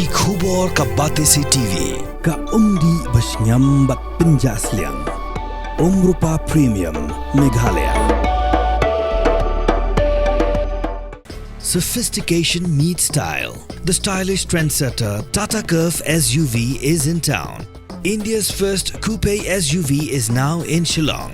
Ki khubor ka Batesi TV. Ka umdi basnyam bat penjaslian. Rupa Premium Meghalaya. Sophistication meets style. The stylish trendsetter Tata Curve SUV is in town. India's first coupe SUV is now in Shillong.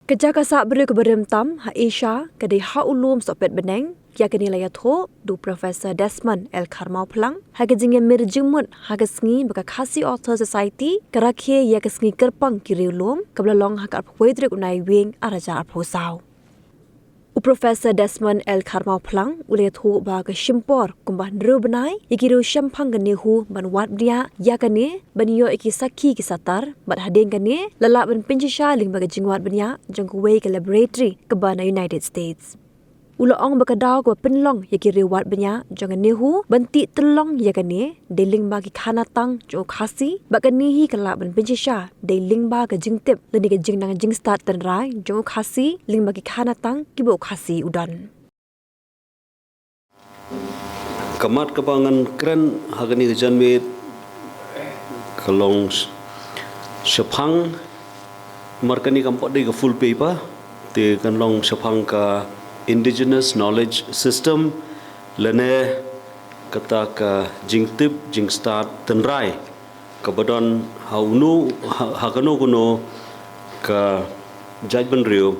Kerja kasak beri keberemtam ha Asia kedai ha ulum sopet beneng ya kini laya tho du Professor Desmond L. Karmau Plang ha kejingnya mirjumut ha kesngi baka Khasi Author Society kerakhe ya kesngi kerpang kiri ulum kebelalong ha kat poetrik unai wing araja arposau. Professor Desmond L. Karmau Plang ulaya tho ba ke shimpor kumbah ndru benai ikiru syampang gane hu ban wat dia ya kane banyo iki sakhi kisatar bat hadeng kane lalak ban pinjisha ling baga jingwat benya jong kuwei ke laboratory ke bana United States. Ulaong bakadaw ko penlong yakiri wat benya jong nehu banti telong ya kane deling bagi khanatang jo khasi bakani hi kelak ban pinjisha deling ba ke jingtip leni ke jingnang jing start tan rai jo khasi ling bagi khanatang kibo khasi udan. Kamat kebangan keren hagani kejanmit kalong sepang markani kampot di ke full paper te kalong sepang ka Indigenous Knowledge System lene kata ka jingtip jingstart tenrai kabadon haunu hakano kuno ka judgment rio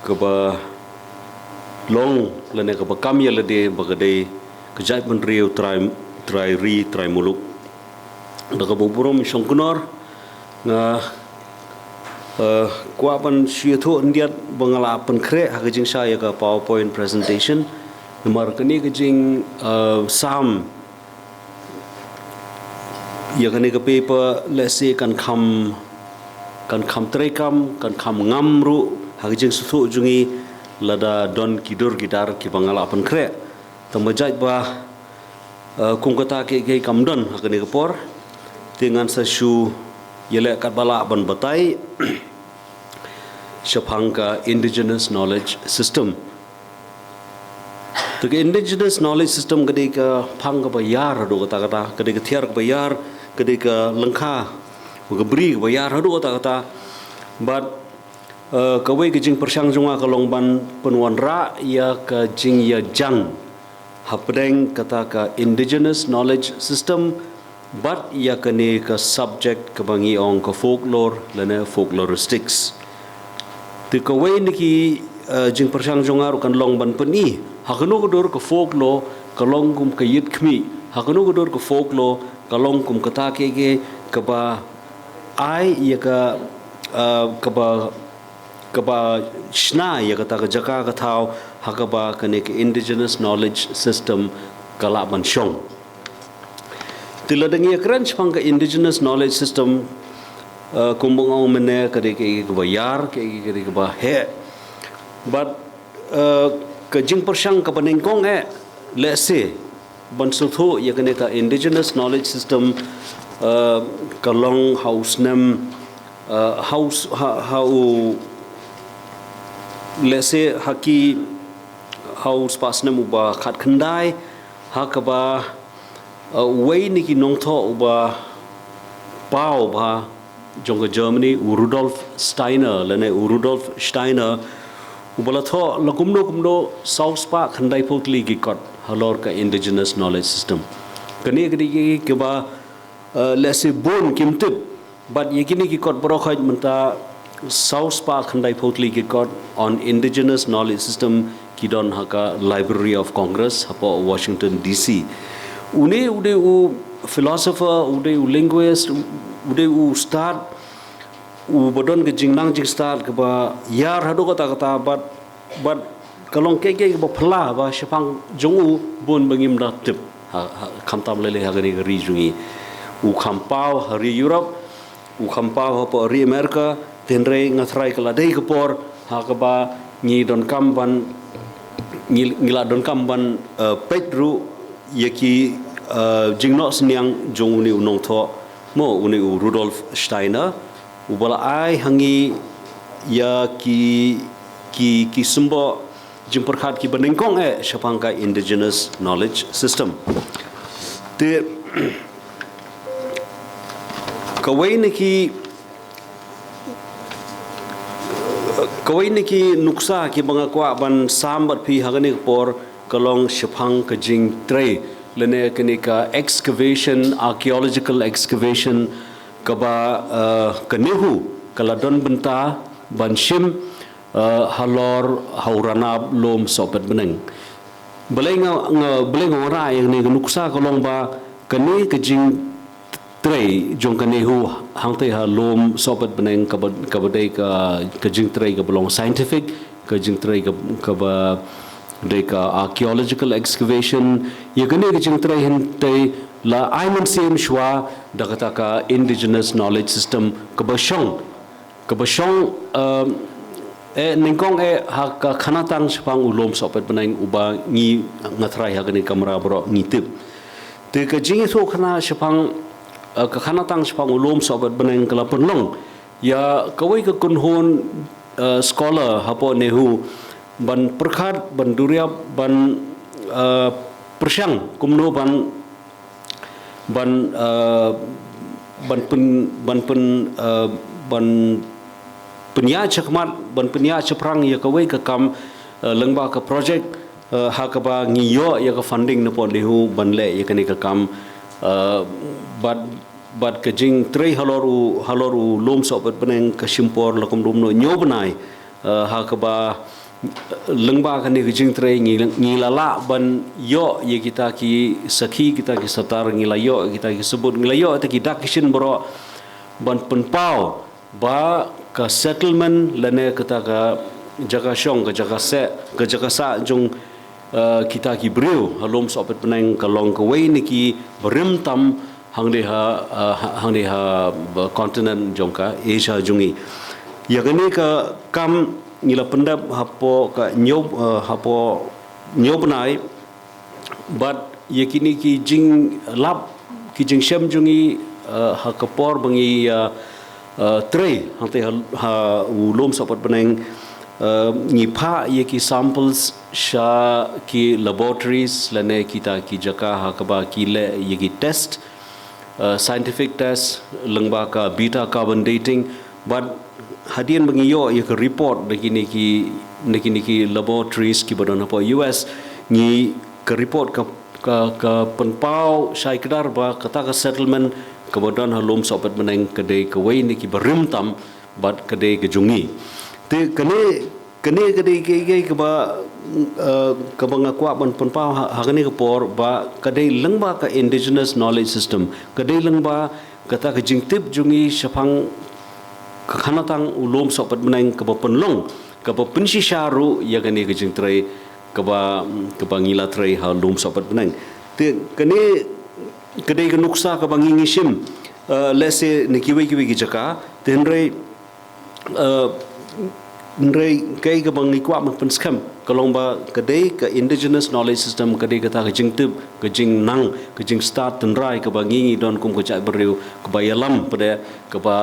kaba long lene kaba kamya lede bagade ka judgment rio try muluk daga boburom shongkunor nga kuapan syutu India bangalapan kre hagajing saya ka PowerPoint presentation nomor kini kajing sam ya kani ka paper let's say kan kam trekam kan kam ngamru hagajing sutu jungi lada don kidur gidar ki bangalapan kre tamajaj ba kungkata ke kamdon hagani ka por dengan sasu yele kat bala ban batai Shapangka Indigenous Knowledge System. The Indigenous Knowledge System kadai ka phang ka bayar do kata kadai ka thiar ka bayar kadai ka langkha ka bri ka bayar do kata but kawai ka jing persang junga ka longban penwan ra ya ka jing ya jang hapdeng kata ka Indigenous Knowledge System but ya kane ka subject ka bangi ong ka folklore lana folkloristics ti ka way niki jing persang jongar kan long ban pani hakano ko dor ka folklore ka long kum ka yit khmi hakano ko dor ka folklore ka long kum ka ta ke ka ba ai ya ka ba shna ya ka ta ka jaka ka thau hakaba kane ka Indigenous Knowledge System kala ban shong tiladangi crunch pangka Indigenous Knowledge System kumbung ang mene kade ke bayar ke ba he but ke jing persang ka paningkong let's say bansutho ya kane ka Indigenous Knowledge System kalong house nem house how let's say haki house pas nem uba khat khandai hakaba way niki nongtho uba pau ba jonga Germany Rudolf Steiner lene Rudolf Steiner ubala tho kumno south spa khandai potli gi kot halor ka Indigenous Knowledge System kani gadi ke ba let's say bon kimtip but yekini ki kot bro khaj manta south spa khandai potli gi kot on Indigenous Knowledge System ki don haka Library of Congress hapo Washington DC ude u philosopher ude u linguist ude u start u bodon ke jingnang jing start ke ba yar hadu kata but kalong ke ba phla ba shapang jongu bon bangim da tip khamtam lele hagani ri jungi u khampau hari Europe u khampau hapo ri America tenre ngatrai kala dei kapor hakaba ni don kamban ngila don kamban petru yaki jingno sniang jong uni unong tho mo uni Rudolf Steiner ubala ai hangi ya ki sumbo jimperkhat ki benengkong shapangka indigenous knowledge system te kawai niki nuksa ki banga kwa ban sambat phi hagani por kalong shapang ka jing tre lene kenika excavation archaeological excavation kaba kanehu kaladon benta banshim halor hauranab lom sopet beneng belenga ora yang ni nuksa kalong ba kani kejing tre jong kanehu hangte ha lom sopet beneng kabadai ka kejing tre ka belong scientific kejing tre ka ba deka archaeological excavation ye kani kejing tre hente la aiman sim shwa dakata ka indigenous knowledge system kabashong ningkong ha ka khanatang spang ulom sopet beneng uba ngi ngatrai ha kani kamera bro ngitip te ka jing so khana spang ka khanatang spang ulom sopet beneng kala penlong ya kawai ka kunhon scholar hapo nehu ban perkhat ban duriap ban persyang kumno ban penya chakmat ban penya chaprang ya kawai ka kam lengba ka project hakaba ngiyo ya ka funding na pon lehu ban le ya kani ka kam bad ka jing trei haloru lom sopet beneng ka simpor lakum dum no nyobenai hakaba lengba kani ka jing trei ngilala ban yo ye kita ki sakhi kita ki satar ngilayo kita ki sebut ngilayo ta ki dakishin bro ban penpau ba ka settlement lene kata ka jaga syong ka jaga sa jong kita ki breu halom sopet peneng kalong ka wei niki berim tam hang deha continent jong ka Asia jungi ya kani ka kam ngila pendap hapo ka nyob nai but yakini ki jing lab ki jing syam jungi ha kapor bangi tre hangte ha ulom sopet beneng ngipa ye ki samples sha ki laboratories lane kita ki jaka ha kaba ki le ye ki test scientific test lengba ka beta carbon dating but hadian bangiyo ye ka report niki laboratories ki badon apa US ni ka report ka penpau syai kedar ba kata ka settlement kemudian halom sopet meneng kedai kawai niki berim tam bat kedai kejungi te kene kedai ke ba ngakwa ban penpau hagani ke por ba kedai lengba ka indigenous knowledge system kedai lengba kata ke jingtip jungi syapang khanatang ulom sopet meneng ke penlong ke pensi syaru ya gani ke jingtrai ke ba ngila trai halom sopet meneng te kene kedai ke nuksa ke bangi ngishim let's say nikiwi ki jaka tenrei kai ke bangi kwa man penskam kalong ba kedai ke indigenous knowledge system kedai kata ke jingtip ke jing nang ke jing start tenrai ke bangi don kum ke cak beriu ke bayalam pada ke ba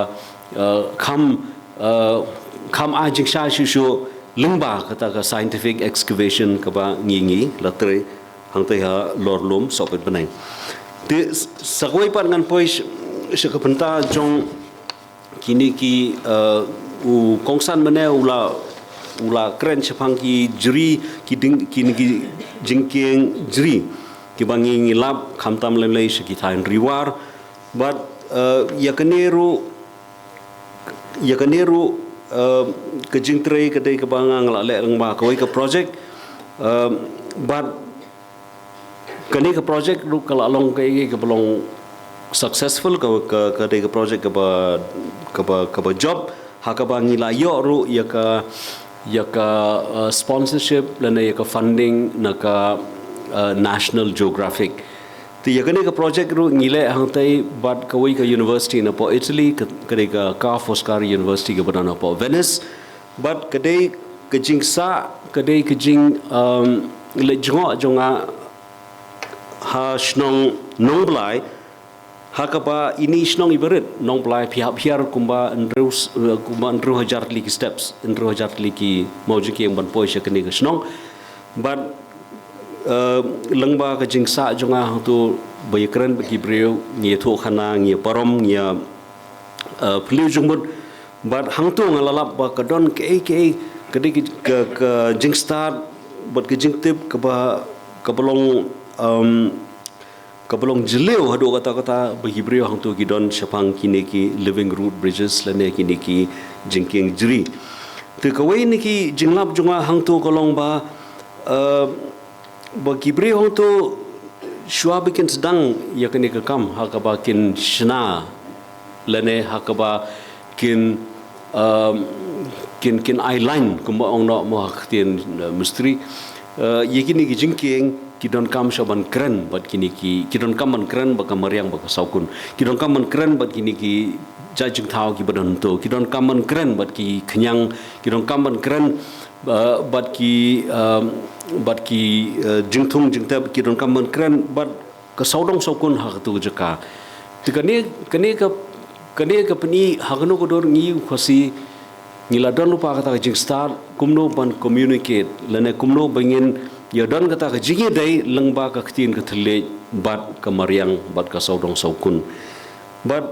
kam a jing sha shu lengba kata ke scientific excavation ke ba ngi latre hangtai ha lorlom sopet benai te sagoi pan ngan pois sekepenta jong kini ki u kongsan mene ula kren sepang ki jeri kini ki jingkeng jeri ki bangi ngilap khamtam lemlei sekitain riwar but yakaneru ke jingtrei kedai ke bangang la le lengba koi ke project but kani ke project ru kala long ke belong successful ke de project ke ba job hakaba ngila yo ru ya ka sponsorship lana ya ka funding na ka National Geographic Ti ya kene ka project ru ngile hang tai bat ka wei ka university na po Italy kade ka Foscari University ka banana po Venice but kade ka jing sa kade ka jing le jonga ha snong nong blai ha ka ba ini snong ibarat nong blai piar kumba ndru hajar li steps ndru hajar li ki mauji ki yang ban po sha kene ka snong but lengba ka jingsa jonga tu bayakran bagi breu ngi tho khana ngi parom ngi pliu jungmut but hang tu ngalalap ba ka don ke kadi ka jingsta bat ka jingtip ka ba ka belong jeleu hadu kata bagi breu hang tu ki don sapang kini ki living root bridges lane kini ki jingking jri tu ka wei ni ki jinglap jonga hang tu kolong ba bagi beri orang tu shua bikin sedang ya kini kekam hakaba kin shna lene hakaba kin eyeline kumba ong nak mo haktin misteri ya kini ki jingking kidon kam shaban keren bat kini ki kidon kam man keren baka mariang baka saukun kidon kam man keren bat kini ki jajing thau ki badan tu kidon kam man keren bat ki kenyang kidon kam man keren bat ki jingthung jingtab ki don kam kran bat ka saudong saukun ha tu jaka tikane ka pani hagno ko dor ngi khosi ngila don lupa kata jing star kumno ban communicate lene kumno bangin ya don kata ka jingi dai lengba ka ktin ka thle bat ka mariang bat ka saudong saukun bat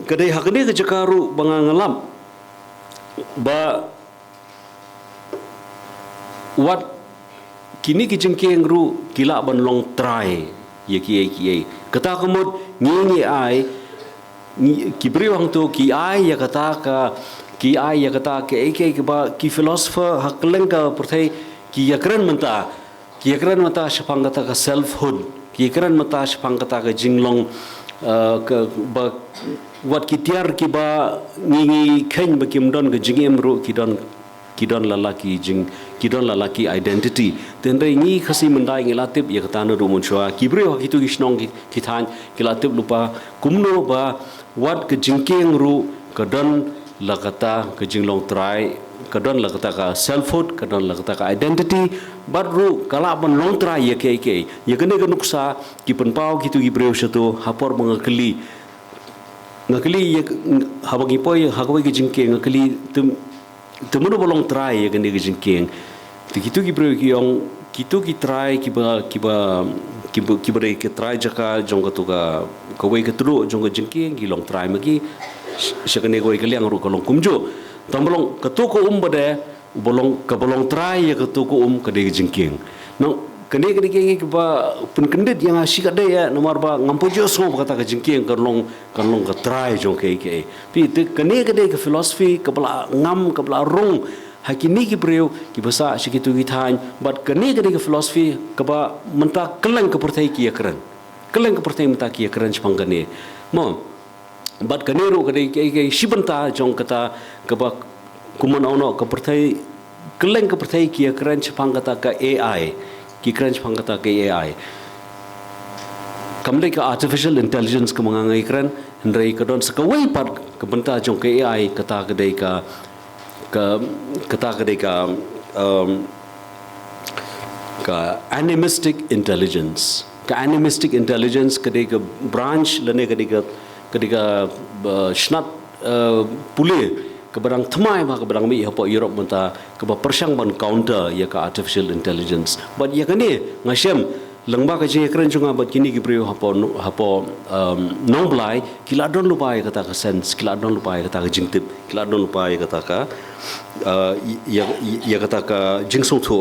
kadai hagne ka jakaru bangangalam ba what kini ki jengkeng ru kila ban long try ye ki kata kamut ngi ai ki briwang tu ki ai ya kata ke ba ki philosopher hakleng ka perthai ki yakran manta shapang kata ka selfhood ki yakran mata shapang kata ka jinglong ka ba what ki tiar ki ba ngi khen ba kimdon ka jingem ru kidon lalaki identity tendre ngi khasi mandai ngilatip ya katana rumun chwa kibre ho kitu gishnong ki than kilatip lupa kumno ba wat ke jingkeng ru kadon lagata ke jinglong try kadon lagata ka selfhood kadon lagata ka identity but ru kala ban long try ya ke ya kene ka nuksa ki penpau kitu gibre satu hapor mangakli ngakli ya habagi poi hagoi ke jingkeng ngakli temuno bolong try ya gani gijingking tikitu ki bro ki yong kitu ki try ki try jaka jong tu ka wei ka tru jong jingking ki long try magi shakane ko ikaliang ru kolong kumjo tambolong katu ko bade bolong try ya katu ko ka de jingking no kene ki ba pun kendit yang asik ada ya nomor ba ngampojo so kata ka jingking kalong ka try jong ke pi te kene ke philosophy ka bala ngam ka bala rong hakini ki breu ki basa sikitu ki than but kene ke philosophy ka ba menta keleng ka pertai ki akran keleng ka pertai menta ki akran chpang kane mo but kene ro ke shibanta jong kata ka ba kuman ono ka pertai keleng ka pertai ki akran chpang kata ka AI ki crunch pangata ke AI kamle ka artificial intelligence ka mangangai kran hendrai ka don sakawai pat ka banta jong ke AI kata kedai ka animistic intelligence kedai ka branch lane kedai ka snat pule kebarang thmai ba kebarang mi hapo Europe menta keba persang ban counter ya ka artificial intelligence but ya kani ngasem lengba ka je kren chunga bat kini ki priyo hapo non blai kila don lupa ya kata ka sense kila don lupa ya kata ka jingtip kila don lupa ya kata ka ya kata ka jingsong tho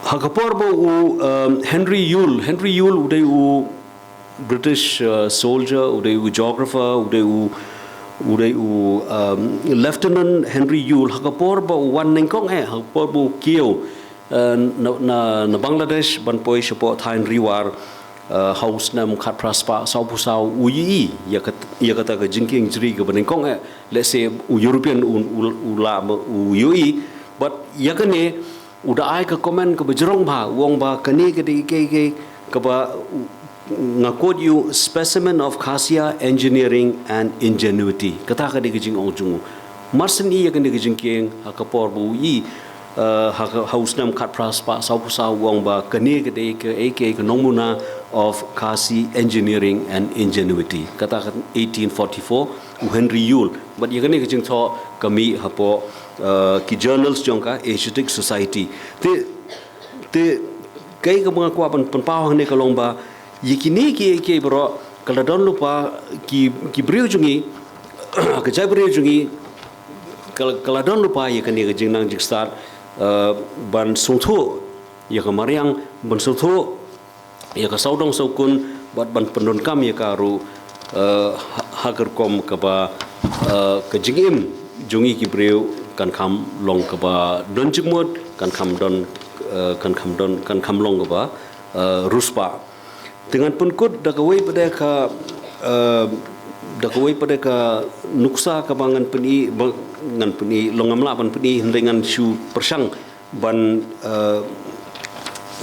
hakapor bo Henry Yule udai u British soldier, geographer, Lieutenant Henry Yule, hakapor ba wan nengkong hakapor bo kio na Bangladesh ban poi support Thain Riwar house na mukhat praspa sau pusau uyi ya kata ka jingking jri ka banengkong let's say European ula uyi but yakane udah ai ke komen ke berjerong ba wong ba kani ke ba ngakot you specimen of Khasiya engineering and ingenuity kata ka de jing ong jung marsen I ka de jing keng ha ka por bu I ha haus nam khat pras pa sau sa wong ba kani ka de ke nongmuna of Khasi engineering and ingenuity kata 1844 Henry Yule but ye kani ka jing tho kami ha po ki journals jong ka Asiatic Society te kai ka mga kwa pan pao ne ka long ba yikini ki bro kalau don lupa ki beriu jungi ke jai beriu jungi kalau don lupa ya kan dia jing nang jik start ban sungthu ya kamariang ban sungthu ya ka saudong saukun bat ban pendon kam ya karu hagar kom ke ba ke jingim jungi ki beriu kan kam long ke ba don jimut kan kam long ke ba ruspa dengan penkut dakawai pada ka nuksa kabangan peni ngan peni longamla ban peni dengan shu persang ban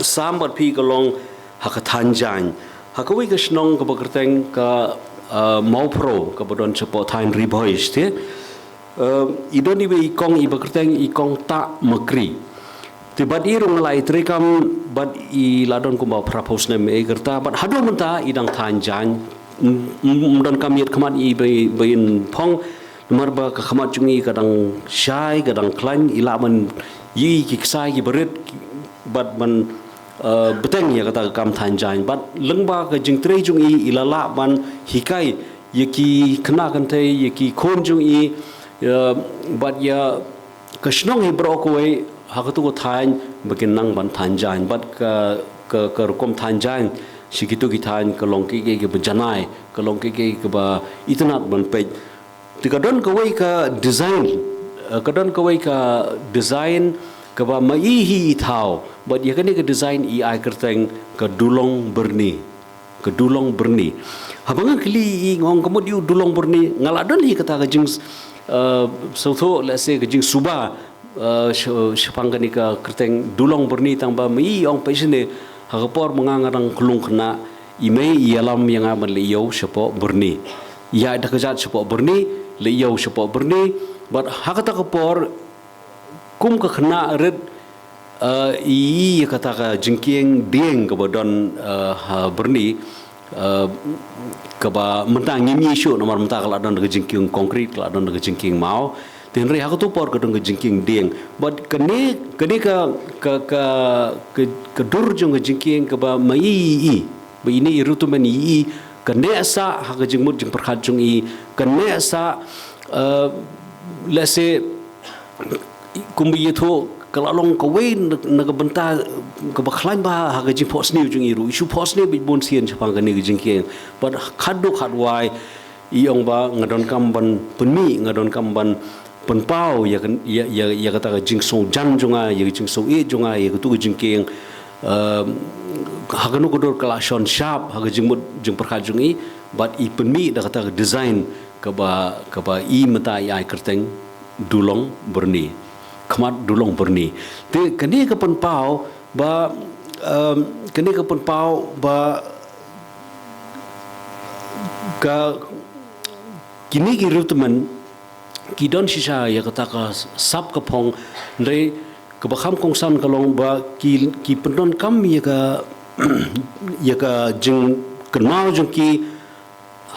sambat pi kalong hakathanjan hakawai ka snong ka bakerteng ka maupro ka bodon cepo thain ribois te idoni be ikong I bakerteng ikong ta makri tibat I rong lai trekam bad I ladon ko ba propose nem e gerta bad hado menta idang thanjan mudon kamiet khamat I bain phong marba ka khamat jungi kadang syai kadang klan ilaman yi ki sai ki berit bad man beteng ya kata kam thanjan bad lengba ka jingtre jungi ilala ban hikai yaki kena kan te yaki khon jungi bad ya kashnong hi brokoi hakatu ko thain bakin nang ban thanjan bat ka rukom thanjan sikitu ki thain ka longki ke bejanai ka longki ke ba itnat ban pe tikadon ka wei ka design kadon ka wei ka design ka ba mai hi thau bat ye ka ni ka design I kerteng ka dulong berni habang kli ngong kamod yu dulong berni ngaladon hi kata ka jing so let's say ka jing suba sepangkan ika kerteng dulong berni tangba mai ong pesine hagapor mengangarang kelung kena imei ialam yang aman liyau sepo berni ya ada kejat sepo berni liyau sepo berni but hakata kapor kum ka kena red I kata ka jingkieng deng ka bodon berni ka ba mentang ngimi syu nomor mentang kala don ka jingkieng konkret kala don ka jingkieng mau tenri aku tu por kadang jingking ding but kene ka dur jong jingking ka ba mai ba ini irutu mani kene sa ha ka jingmut jing perkhat jong I kene sa let's say kumbi itu kalau long ka wei na ka benta ka ba khlain ba ha ka jing pos ni jong iru isu pos ni bi bon sien chapang kene jingking but khadu khatwai iong ba ngadon kam ban punmi ngadon kam ban penpau ya kata jing so jan jonga ya jing so e jonga ya tu jing keng haganu kodor kalashon sharp haga jing mut jing perkhat jung I but I penmi da kata design ka ba I mata ai kerteng dulong berni khamat dulong berni te kani ka penpau ba ka kini ki rutman kidon sisa ya kata ka sap ka phong re ka bakham kongsan kalong ba ki pendon kam ya ka jing kenau jung ki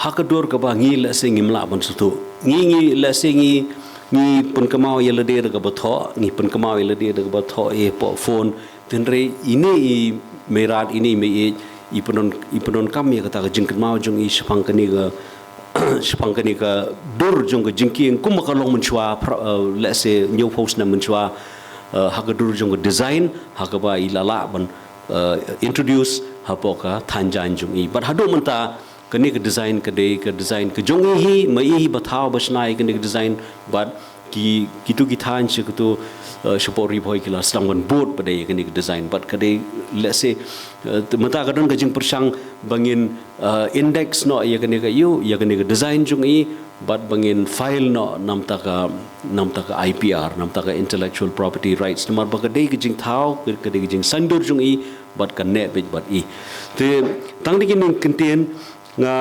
hakador ka ba ngi la sing imla ban sutu ngi la sing ngi pen kamau ya lede ka ba tho ngi pen kamau ya lede ka ba tho e po phone tenre ini merat ini me I pendon kam ya kata ka jing kenau jung I sepangkani ka dur jong ka jingking kum ka long menchwa let's say new post na menchwa hagadur jong ka design hagaba ilala ban introduce hapoka thanjan jong I but hadu menta kani ka design ka jong hi mai hi bathau basnai kani ka design but gitu kita anci kutu support report kila selangkan board pada yang kini design but kadai let's say mata kadang kajing persang bangin index no ya kini design jung but bangin file no nam taka IPR nam taka intellectual property rights namar bakadai kajing thau kadai kajing sandur jung but kan net but te tang di kini kentien nga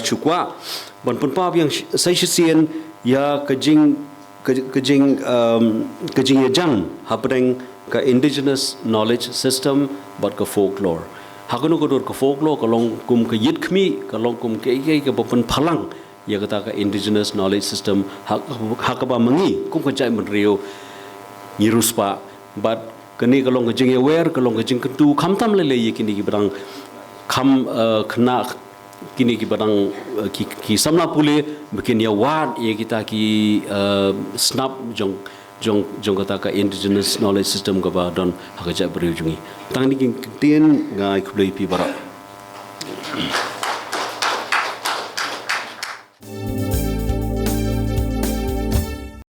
chukwa ban pun pa yang sai sien ya kajing ya jang hapreng ka indigenous knowledge system but ka folklore hakunu ko dor ka folklore ka long kum ka yit khmi ka long kum ke ka pun phalang ya kata ka indigenous knowledge system hakaba mangi kum ka jai menrio nyiruspa but kani ka long ka jing aware ka long ka jing tu khamtam le kini ki brang kham khna kini ki barang ki samna pule bikin ya wad ye kita ki snap jong kata ka indigenous knowledge system ka ba don hakaja berujungi tang ni kin tin ngai khloi pi bara